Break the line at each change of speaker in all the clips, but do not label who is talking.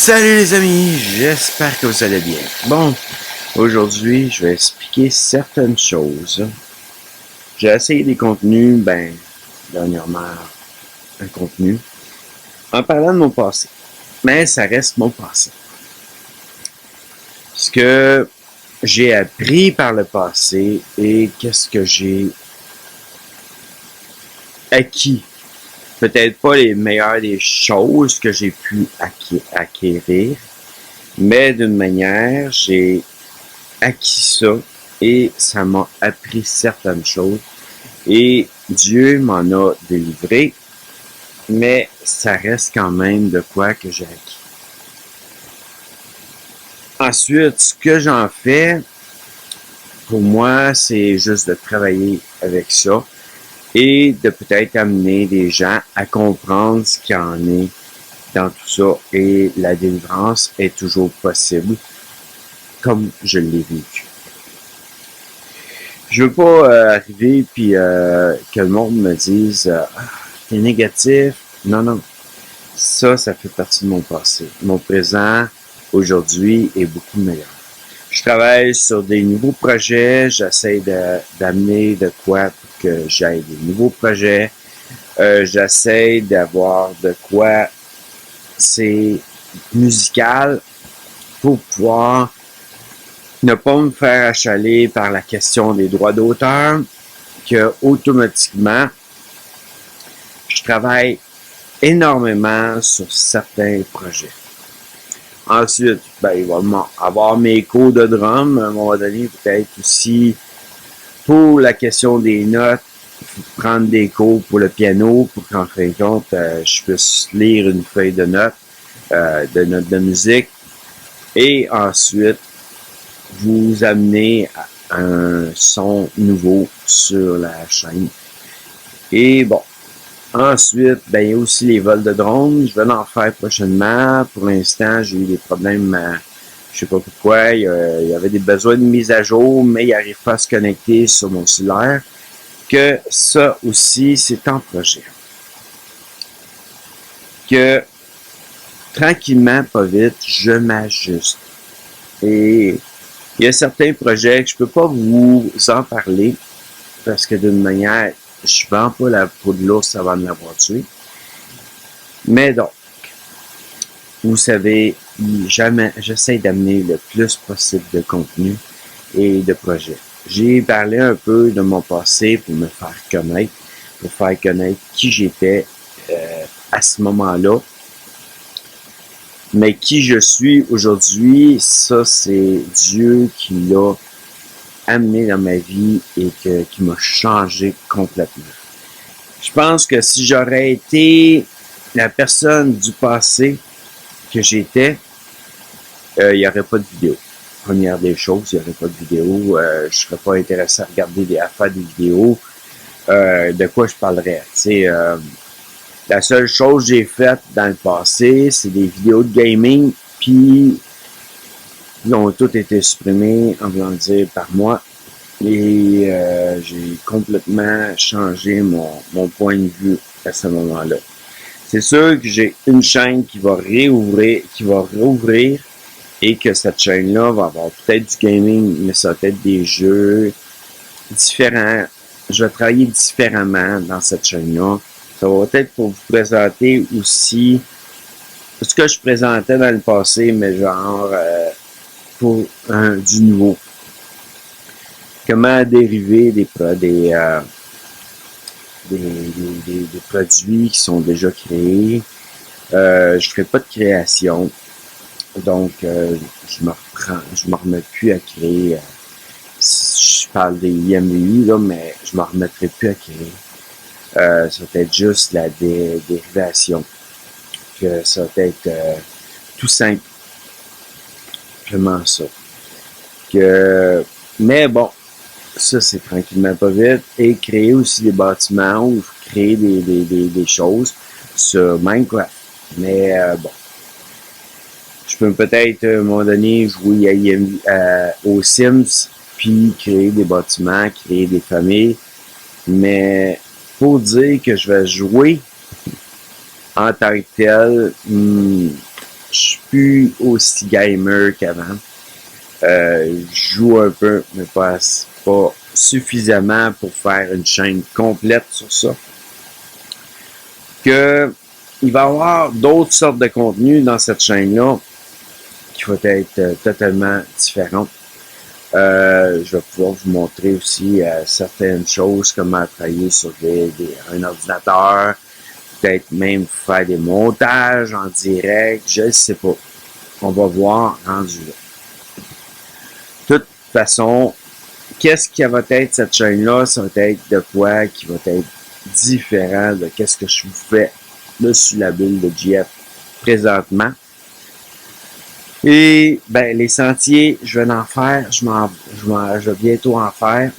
Salut les amis, j'espère que vous allez bien. Bon, aujourd'hui, je vais expliquer certaines choses. J'ai essayé des contenus, dernièrement, un contenu, en parlant de mon passé. Mais ça reste mon passé. Ce que j'ai appris par le passé et qu'est-ce que j'ai acquis. Peut-être pas les meilleures des choses que j'ai pu acquérir, mais d'une manière, j'ai acquis ça et ça m'a appris certaines choses et Dieu m'en a délivré, mais ça reste quand même de quoi que j'ai acquis. Ensuite, ce que j'en fais, pour moi, c'est juste de travailler avec ça et de peut-être amener des gens à comprendre ce qu'il y en est dans tout ça. Et la délivrance est toujours possible, comme je l'ai vécu. Je veux pas arriver puis que le monde me dise t'es négatif. Non, non. Ça fait partie de mon passé. Mon présent, aujourd'hui, est beaucoup meilleur. Je travaille sur des nouveaux projets. J'essaie d'amener de quoi pour que j'aille des nouveaux projets. J'essaie d'avoir de quoi c'est musical pour pouvoir ne pas me faire achaler par la question des droits d'auteur, que automatiquement, je travaille énormément sur certains projets. Ensuite, il va avoir mes cours de drum, à un moment donné, peut-être aussi pour la question des notes, prendre des cours pour le piano pour qu'en fin de compte, je puisse lire une feuille de notes de musique et ensuite vous amener à un son nouveau sur la chaîne. Et bon, ensuite, il y a aussi les vols de drones. Je vais en faire prochainement. Pour l'instant, j'ai eu des problèmes, je sais pas pourquoi. Il y avait des besoins de mise à jour, mais il n'arrive pas à se connecter sur mon cellulaire. Que ça aussi, c'est en projet. Que tranquillement, pas vite, je m'ajuste. Et il y a certains projets que je peux pas vous en parler parce que d'une manière, je vends pas la peau de l'ours avant de l'avoir tué. Mais donc, vous savez, j'essaie d'amener le plus possible de contenu et de projets. J'ai parlé un peu de mon passé pour me faire connaître, qui j'étais à ce moment-là. Mais qui je suis aujourd'hui, ça c'est Dieu qui l'a amené dans ma vie et qui m'a changé complètement. Je pense que si j'aurais été la personne du passé que j'étais, il n'y aurait pas de vidéo. Première des choses, il n'y aurait pas de vidéo. Je ne serais pas intéressé à faire des vidéos. De quoi je parlerais? La seule chose que j'ai faite dans le passé, c'est des vidéos de gaming, puis ils ont toutes été supprimées, en voulant dire, par moi. Et j'ai complètement changé mon point de vue à ce moment-là. C'est sûr que j'ai une chaîne qui va rouvrir et que cette chaîne-là va avoir peut-être du gaming, mais ça va être des jeux différents. Je vais travailler différemment dans cette chaîne-là. Ça va être pour vous présenter aussi ce que je présentais dans le passé, mais genre pour du nouveau. Comment dériver des produits qui sont déjà créés. Je ne ferai pas de création. Donc, je me remets plus à créer. Je parle des IMVI, là, mais je me remettrai plus à créer. Ça va être juste la dérivation. Que ça va être tout simplement ça. Mais bon, ça c'est tranquillement pas vite. Et créer aussi des bâtiments ou créer des choses sur Minecraft. Mais bon. Je peux peut-être à un moment donné jouer aux Sims, puis créer des bâtiments, créer des familles. Mais pour dire que je vais jouer en tant que tel, je suis plus aussi gamer qu'avant. Je joue un peu, mais pas suffisamment pour faire une chaîne complète sur ça. Que il va y avoir d'autres sortes de contenus dans cette chaîne-là qui vont être totalement différents. Je vais pouvoir vous montrer aussi certaines choses, comment travailler sur un ordinateur, peut-être même faire des montages en direct, je ne sais pas. On va voir rendu là. De toute façon, qu'est-ce qui va être cette chaîne-là? Ça va être de quoi qui va être différent de qu'est-ce que je vous fais dessus la bulle de GF présentement. Et ben les sentiers, je vais en faire, je vais bientôt en faire.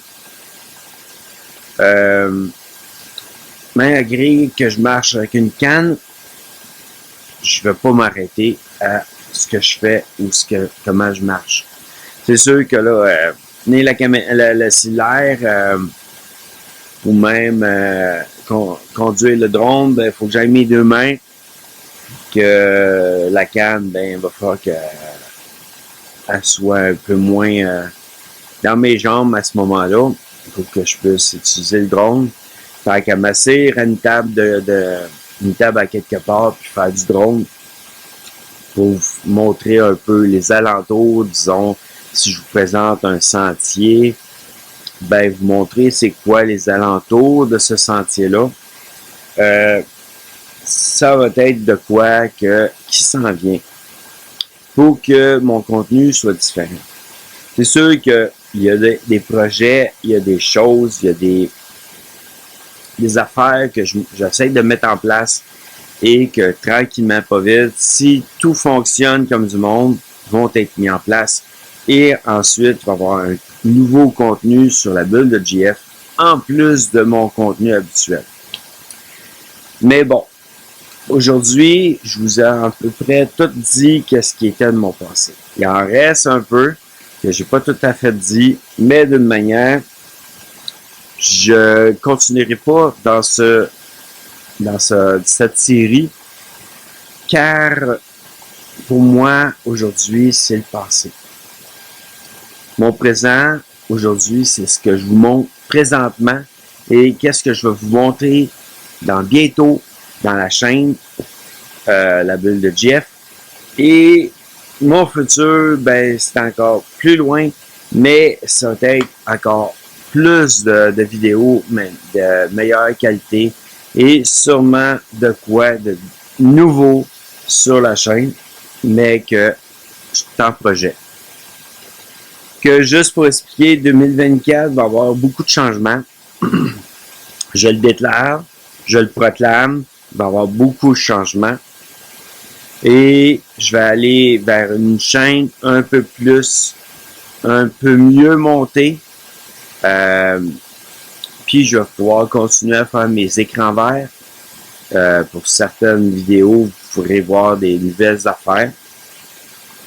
Malgré que je marche avec une canne, je ne vais pas m'arrêter à ce que je fais ou comment je marche. C'est sûr que là, le cellulaire ou même conduire le drone, ben, il faut que j'aille mes deux mains. Que la canne, ben, il va falloir qu'elle soit un peu moins dans mes jambes à ce moment-là. Il faut que je puisse utiliser le drone. Fait qu'à m'asseoir à une table une table à quelque part puis faire du drone pour vous montrer un peu les alentours, disons, si je vous présente un sentier, ben vous montrer c'est quoi les alentours de ce sentier-là. Ça va être de quoi qui s'en vient pour que mon contenu soit différent. C'est sûr qu'il y a des projets, il y a des choses, il y a des affaires que j'essaie de mettre en place et que tranquillement, pas vite, si tout fonctionne comme du monde, vont être mis en place. Et ensuite, il va y avoir un nouveau contenu sur la bulle de GF en plus de mon contenu habituel. Mais bon, aujourd'hui, je vous ai à peu près tout dit qu'est-ce qui était de mon passé. Il en reste un peu que j'ai pas tout à fait dit, mais d'une manière, je continuerai pas dans cette série, car pour moi, aujourd'hui, c'est le passé. Mon présent, aujourd'hui, c'est ce que je vous montre présentement et qu'est-ce que je vais vous montrer bientôt dans la chaîne, la bulle de Jeff. Et mon futur, ben, c'est encore plus loin, mais ça va être encore plus de vidéos, mais de meilleure qualité et sûrement de quoi de nouveau sur la chaîne, mais que je suis en projet. Que juste pour expliquer, 2024 va avoir beaucoup de changements. Je le déclare, je le proclame, il va y avoir beaucoup de changements. Et je vais aller vers une chaîne un peu mieux montée. Puis je vais pouvoir continuer à faire mes écrans verts. Pour certaines vidéos, vous pourrez voir des nouvelles affaires.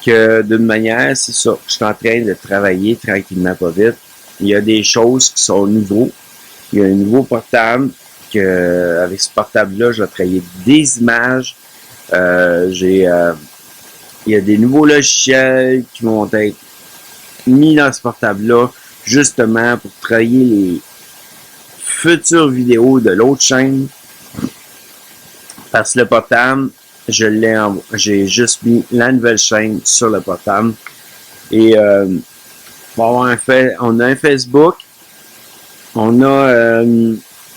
Que d'une manière, c'est ça, je suis en train de travailler tranquillement, pas vite. Il y a des choses qui sont nouveaux. Il y a un nouveau portable avec ce portable-là, je vais travailler des images. Il y a des nouveaux logiciels qui vont être mis dans ce portable-là, justement pour travailler les futures vidéos de l'autre chaîne. Parce que le portable, j'ai juste mis la nouvelle chaîne sur le portable. Et on a un Facebook, on a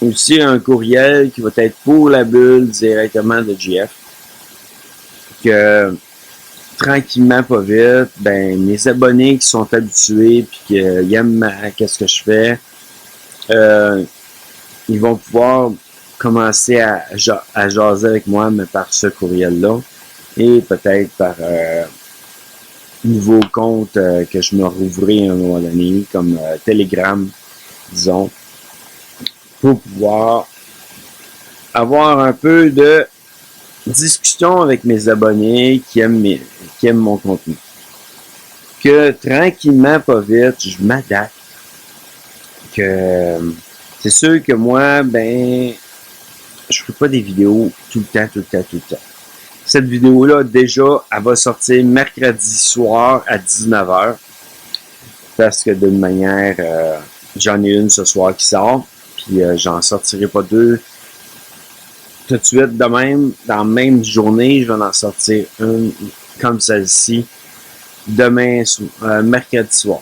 aussi un courriel qui va être pour la bulle directement de GF. Que tranquillement, pas vite, ben mes abonnés qui sont habitués puis qui aiment qu'est-ce que je fais, ils vont pouvoir commencer à jaser avec moi, mais par ce courriel-là et peut-être par nouveau compte que je me rouvrirai à un moment donné, comme Telegram, disons, pour pouvoir avoir un peu de discussion avec mes abonnés qui aiment mon contenu. Que tranquillement, pas vite, je m'adapte. Que c'est sûr que moi, ben, je fais pas des vidéos tout le temps. Cette vidéo-là, déjà, elle va sortir mercredi soir à 19h. Parce que d'une manière, j'en ai une ce soir qui sort. Puis j'en sortirai pas deux tout de suite de même. Dans la même journée, je vais en sortir une comme celle-ci demain, mercredi soir.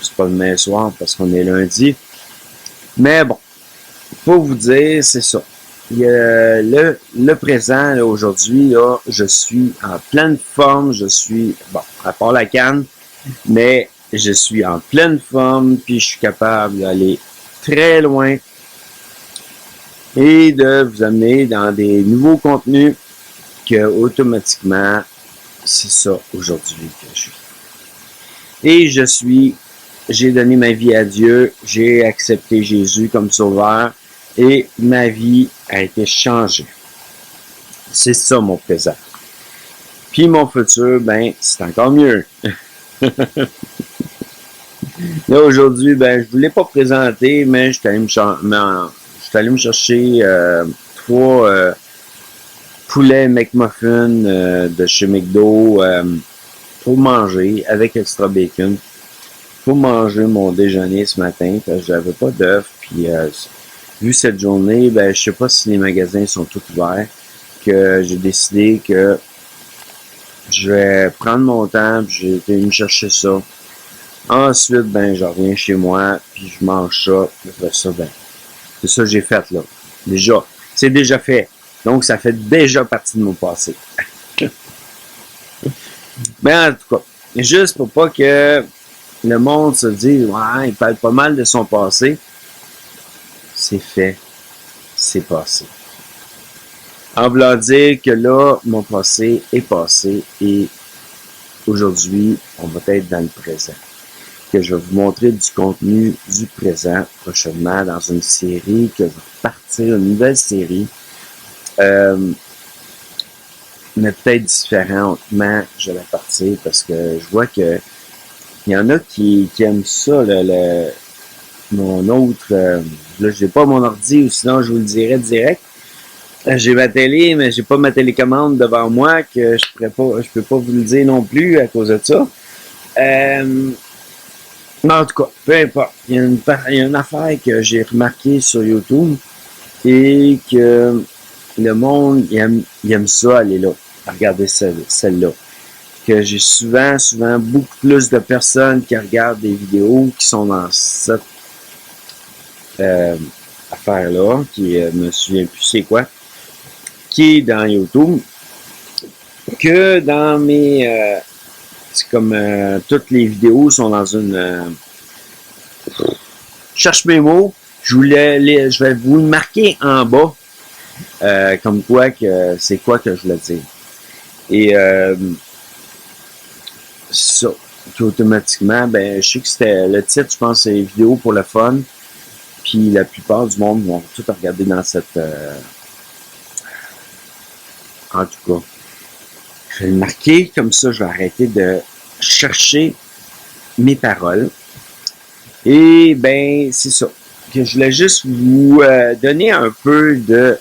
C'est pas demain soir parce qu'on est lundi. Mais bon, pour vous dire, c'est ça. Le présent, là, aujourd'hui, là, je suis en pleine forme. Je suis, bon, à part la canne, mais je suis en pleine forme, puis je suis capable d'aller très loin et de vous amener dans des nouveaux contenus que automatiquement, c'est ça aujourd'hui que je suis. Et j'ai donné ma vie à Dieu, j'ai accepté Jésus comme sauveur et ma vie a été changée. C'est ça mon présent. Puis mon futur, ben, c'est encore mieux. Là, aujourd'hui, ben, je voulais pas présenter, mais je suis allé me chercher 3 poulets McMuffin de chez McDo pour manger avec extra bacon. Pour manger mon déjeuner ce matin, parce que j'avais pas d'œufs. Puis, vu cette journée, ben, je sais pas si les magasins sont tous ouverts, que j'ai décidé que je vais prendre mon temps, puis j'ai été me chercher ça. Ensuite, ben, je reviens chez moi, puis je mange ça, puis après ça, ben, c'est ça que j'ai fait, là. Déjà. C'est déjà fait. Donc, ça fait déjà partie de mon passé. Mais en tout cas, juste pour pas que le monde se dise, ouais, il parle pas mal de son passé. C'est fait. C'est passé. En voulant dire que là, mon passé est passé et aujourd'hui, on va être dans le présent. Que je vais vous montrer du contenu du présent prochainement dans une série que je vais partir, une nouvelle série. Mais peut-être différemment, je vais partir parce que je vois que il y en a qui aiment ça, mon autre. Là, j'ai pas mon ordi, ou sinon je vous le dirais direct. J'ai ma télé, mais j'ai pas ma télécommande devant moi que je peux pas vous le dire non plus à cause de ça. Mais en tout cas, peu importe. Il y a une affaire que j'ai remarqué sur YouTube et que le monde il aime ça aller là, à regarder celle-là. Que j'ai souvent beaucoup plus de personnes qui regardent des vidéos qui sont dans cette affaire-là, qui me souviens plus c'est quoi, qui est dans YouTube, que dans mes... c'est comme toutes les vidéos sont dans une... je cherche mes mots, je vais vous le marquer en bas, comme quoi que c'est quoi que je voulais dire. Et ça, puis automatiquement, ben, je sais que c'était le titre, je pense, c'est vidéo pour le fun. Puis la plupart du monde vont tout regarder dans cette... en tout cas, je vais le marquer, comme ça, je vais arrêter de chercher mes paroles. Et ben, c'est ça. Que je voulais juste vous donner un peu de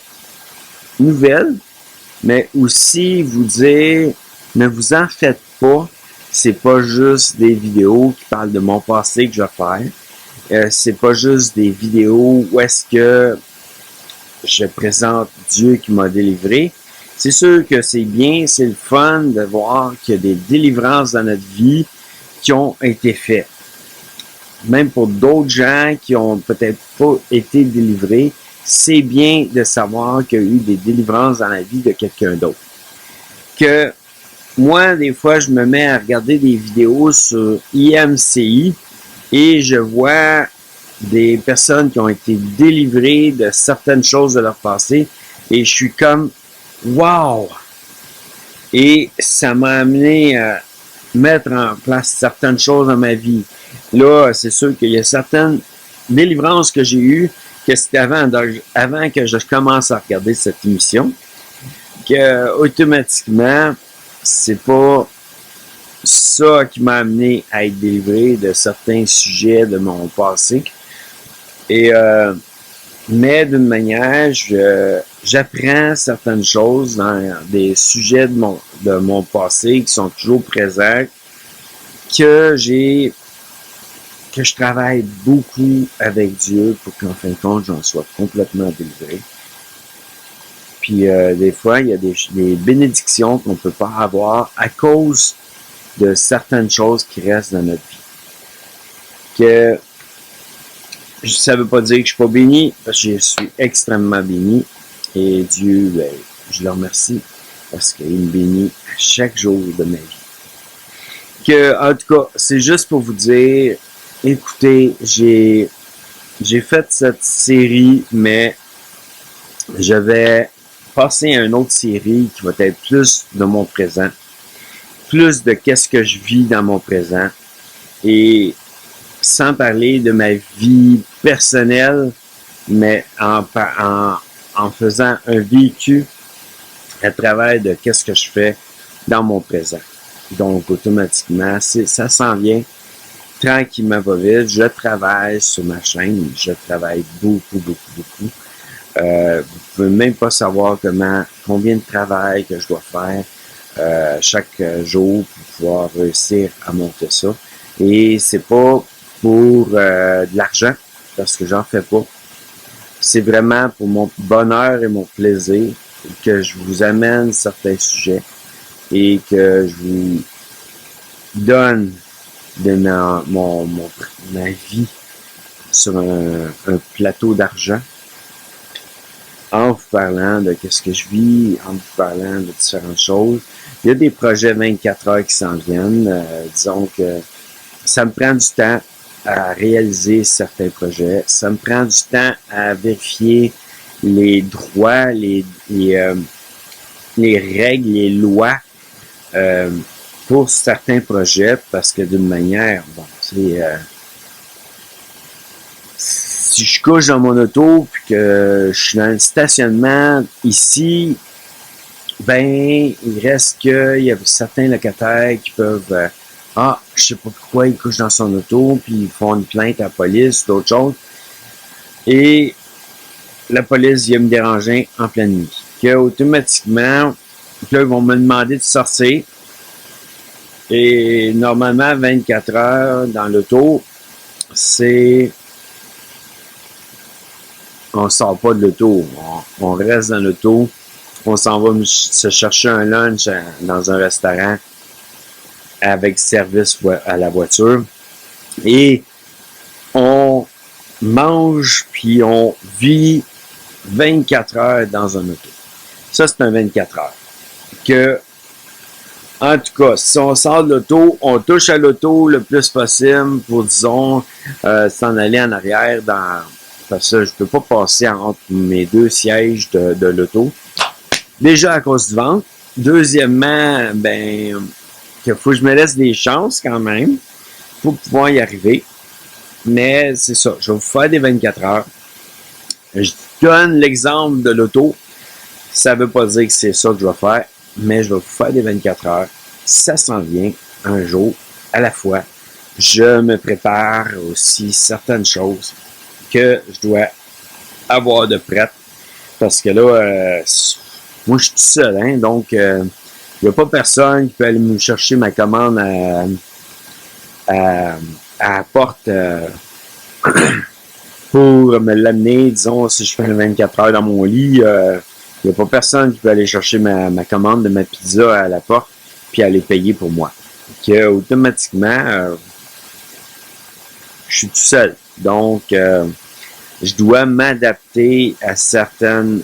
nouvelles, mais aussi vous dire, ne vous en faites pas. C'est pas juste des vidéos qui parlent de mon passé que je vais faire. C'est pas juste des vidéos où est-ce que je présente Dieu qui m'a délivré. C'est sûr que c'est bien, c'est le fun de voir qu'il y a des délivrances dans notre vie qui ont été faites. Même pour d'autres gens qui ont peut-être pas été délivrés, c'est bien de savoir qu'il y a eu des délivrances dans la vie de quelqu'un d'autre. Que moi, des fois, je me mets à regarder des vidéos sur IMCI et je vois des personnes qui ont été délivrées de certaines choses de leur passé et je suis comme wow! Et ça m'a amené à mettre en place certaines choses dans ma vie. Là, c'est sûr qu'il y a certaines délivrances que j'ai eues que c'était avant que je commence à regarder cette émission, que automatiquement, c'est pas ça qui m'a amené à être délivré de certains sujets de mon passé. Et mais d'une manière, j'apprends certaines choses dans des sujets de mon passé qui sont toujours présents, que je travaille beaucoup avec Dieu pour qu'en fin de compte, j'en sois complètement délivré. Puis des fois, il y a des bénédictions qu'on ne peut pas avoir à cause de certaines choses qui restent dans notre vie. Que ça ne veut pas dire que je ne suis pas béni, parce que je suis extrêmement béni. Et Dieu, ben, je le remercie parce qu'il me bénit à chaque jour de ma vie. En tout cas, c'est juste pour vous dire, écoutez, j'ai fait cette série, mais je vais passer à une autre série qui va être plus de mon présent, plus de qu'est-ce que je vis dans mon présent, et sans parler de ma vie personnelle, mais en faisant un vécu à travers de qu'est-ce que je fais dans mon présent. Donc, automatiquement, ça s'en vient tranquillement, pas vite. Je travaille sur ma chaîne. Je travaille beaucoup, beaucoup, beaucoup. Vous ne pouvez même pas savoir combien de travail que je dois faire chaque jour pour pouvoir réussir à monter ça. Et c'est pas pour de l'argent, parce que j'en fais pas. C'est vraiment pour mon bonheur et mon plaisir que je vous amène certains sujets et que je vous donne de ma vie sur un plateau d'argent, en vous parlant de qu'est-ce que je vis, en vous parlant de différentes choses. Il y a des projets 24 heures qui s'en viennent. Disons que ça me prend du temps à réaliser certains projets. Ça me prend du temps à vérifier les droits, les règles, les lois pour certains projets, parce que d'une manière, bon, si je couche dans mon auto puis que je suis dans le stationnement ici, ben, il reste qu'il y a certains locataires qui peuvent je sais pas pourquoi ils couchent dans son auto, puis ils font une plainte à la police, d'autres choses. Et la police vient me déranger en pleine nuit. Que automatiquement, là, ils vont me demander de sortir. Et normalement, 24 heures dans l'auto, on sort pas de l'auto. On reste dans l'auto. On s'en va se chercher un lunch dans un restaurant avec service à la voiture. Et on mange puis on vit 24 heures dans un auto. Ça, c'est un 24 heures. En tout cas, si on sort de l'auto, on touche à l'auto le plus possible pour, disons, s'en aller en arrière parce que je ne peux pas passer entre mes deux sièges de l'auto. Déjà à cause du ventre. Deuxièmement, qu'il faut que je me laisse des chances quand même pour pouvoir y arriver. Mais c'est ça, je vais vous faire des 24 heures. Je donne l'exemple de l'auto. Ça ne veut pas dire que c'est ça que je vais faire, mais je vais vous faire des 24 heures. Ça s'en vient un jour à la fois. Je me prépare aussi certaines choses que je dois avoir de prête. Parce que là, moi je suis tout seul, hein, donc il n'y a pas personne qui peut aller me chercher ma commande à la porte pour me l'amener. Disons, si je fais 24 heures dans mon lit, il n'y a pas personne qui peut aller chercher ma commande de ma pizza à la porte puis aller payer pour moi. Donc, automatiquement, je suis tout seul. Donc, je dois m'adapter à certaines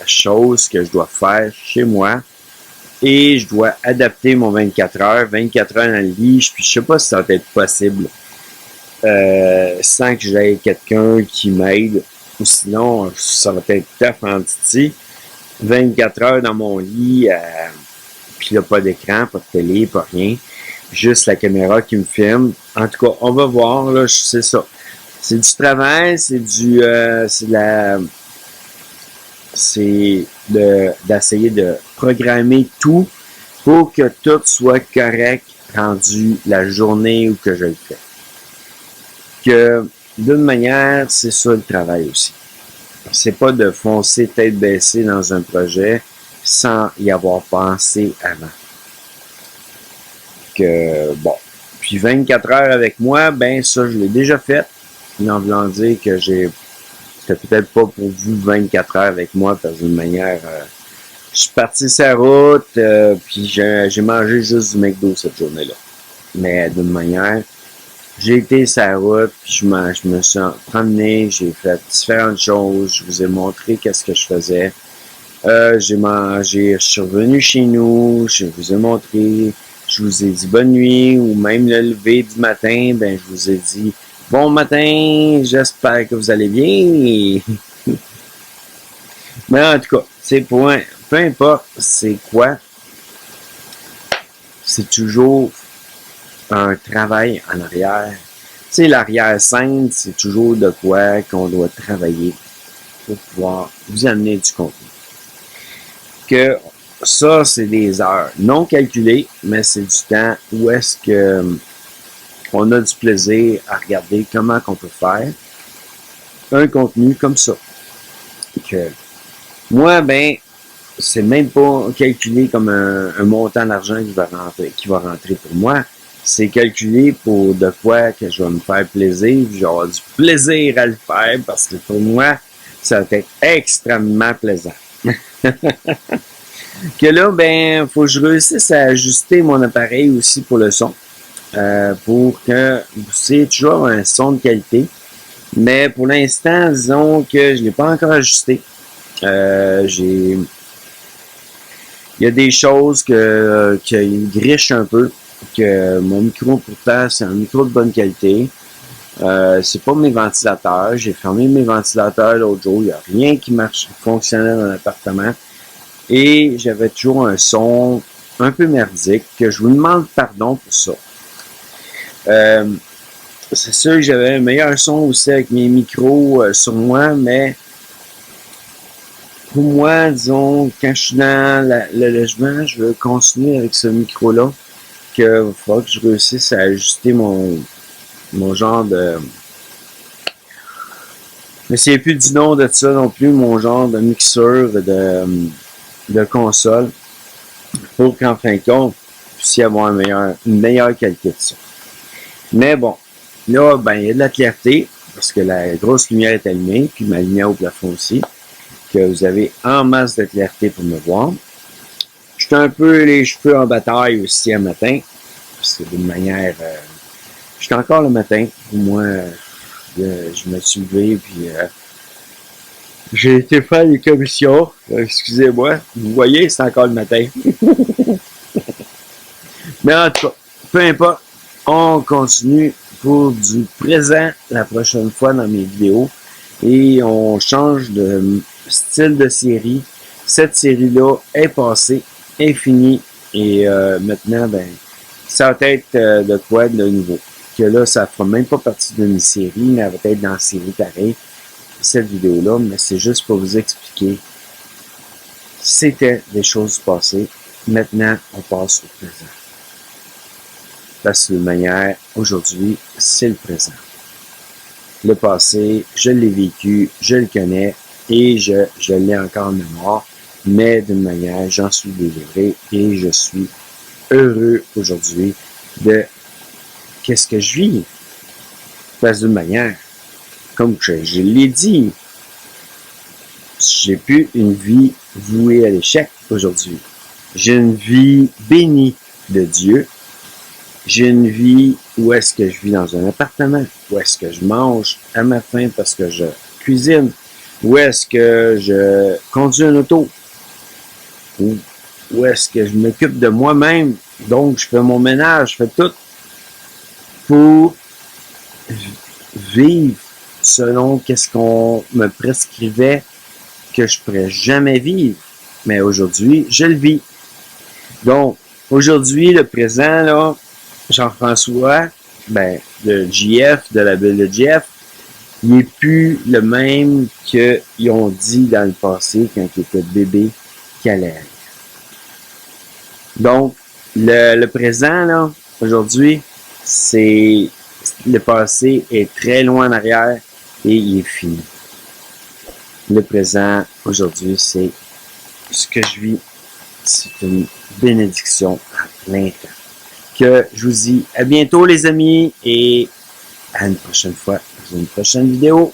choses que je dois faire chez moi. Et je dois adapter mon 24 heures. 24 heures dans le lit, puis je sais pas si ça va être possible sans que j'aie quelqu'un qui m'aide. Ou sinon, ça va être tough en titi. 24 heures dans mon lit, puis il n'y a pas d'écran, pas de télé, pas rien. Juste la caméra qui me filme. En tout cas, on va voir, là, c'est ça. C'est du travail, c'est d'essayer de programmer tout pour que tout soit correct rendu la journée où que je le fais. Que d'une manière, c'est ça le travail aussi. c'est pas de foncer tête baissée dans un projet sans y avoir pensé avant. Que, bon. Puis 24 heures avec moi, ben ça, je l'ai déjà fait. En voulant dire que c'était peut-être pas pour vous 24 heures avec moi, parce d'une manière, je suis parti sur la route, puis j'ai mangé juste du McDo cette journée-là. Mais d'une manière, j'ai été sur la route, puis je me suis promené, j'ai fait différentes choses, je vous ai montré qu'est-ce que je faisais. J'ai mangé, je suis revenu chez nous, je vous ai montré, je vous ai dit bonne nuit, ou même le lever du matin, ben je vous ai dit bon matin, j'espère que vous allez bien. Mais en tout cas, c'est peu importe c'est quoi, c'est toujours un travail en arrière. Tu sais, l'arrière-scène, c'est toujours de quoi qu'on doit travailler pour pouvoir vous amener du contenu. Que ça, c'est des heures non calculées, mais c'est du temps où est-ce que on a du plaisir à regarder comment qu'on peut faire un contenu comme ça. Que moi, ben, c'est même pas calculé comme un montant d'argent qui va rentrer pour moi. C'est calculé pour de quoi que je vais me faire plaisir. Je vais avoir du plaisir à le faire parce que pour moi, ça va être extrêmement plaisant. Que là, ben, faut que je réussisse à ajuster mon appareil aussi pour le son. Pour que c'est toujours un son de qualité. Mais pour l'instant, disons que je ne l'ai pas encore ajusté. Il y a des choses qui grichent un peu. Que mon micro, pourtant, c'est un micro de bonne qualité. C'est pas mes ventilateurs. J'ai fermé mes ventilateurs l'autre jour. Il n'y a rien qui fonctionnait dans l'appartement. Et j'avais toujours un son un peu merdique, que je vous demande pardon pour ça. C'est sûr que j'avais un meilleur son aussi avec mes micros sur moi, mais pour moi, disons, quand je suis dans le logement, je veux continuer avec ce micro-là, qu'il va falloir que je réussisse à ajuster mon genre de... Je ne sais plus du nom de ça non plus, mon genre de mixeur de console, pour qu'en fin de compte, vous puissiez avoir une meilleure qualité de son. Mais bon, là, ben, il y a de la clarté, parce que la grosse lumière est allumée, puis ma lumière au plafond aussi, que vous avez en masse de clarté pour me voir. Je suis un peu les cheveux en bataille aussi un matin, parce que d'une manière... je suis encore le matin, pour moi, je me suis levé, puis j'ai été faire les commissions, excusez-moi, vous voyez, c'est encore le matin. Mais en tout cas, peu importe, on continue pour du présent la prochaine fois dans mes vidéos et on change de style de série. Cette série-là est passée, est finie et maintenant, ben, ça va être de quoi de nouveau. Que là, ça ne fera même pas partie d'une série, mais elle va être dans la série pareil, cette vidéo-là, mais c'est juste pour vous expliquer. C'était des choses passées. Maintenant, on passe au présent. Parce que de manière, aujourd'hui, c'est le présent. Le passé, je l'ai vécu, je le connais et je l'ai encore en mémoire, mais d'une manière, j'en suis délivré et je suis heureux aujourd'hui de qu'est-ce que je vis. Parce que d'une manière, comme je l'ai dit, j'ai plus une vie vouée à l'échec aujourd'hui. J'ai une vie bénie de Dieu. J'ai une vie où est-ce que je vis dans un appartement, où est-ce que je mange à ma faim parce que je cuisine, où est-ce que je conduis un auto, où est-ce que je m'occupe de moi-même, donc je fais mon ménage, je fais tout pour vivre selon qu'est-ce qu'on me prescrivait que je pourrais jamais vivre. Mais aujourd'hui, je le vis. Donc, aujourd'hui, le présent, là, Jean-François, ben, le JF, de la ville de JF, il n'est plus le même qu'ils ont dit dans le passé quand il était bébé qu'il allait être. Donc, le présent, là, aujourd'hui, c'est le passé est très loin en arrière et il est fini. Le présent, aujourd'hui, c'est ce que je vis. C'est une bénédiction à plein temps. Que je vous dis à bientôt les amis et à une prochaine fois dans une prochaine vidéo.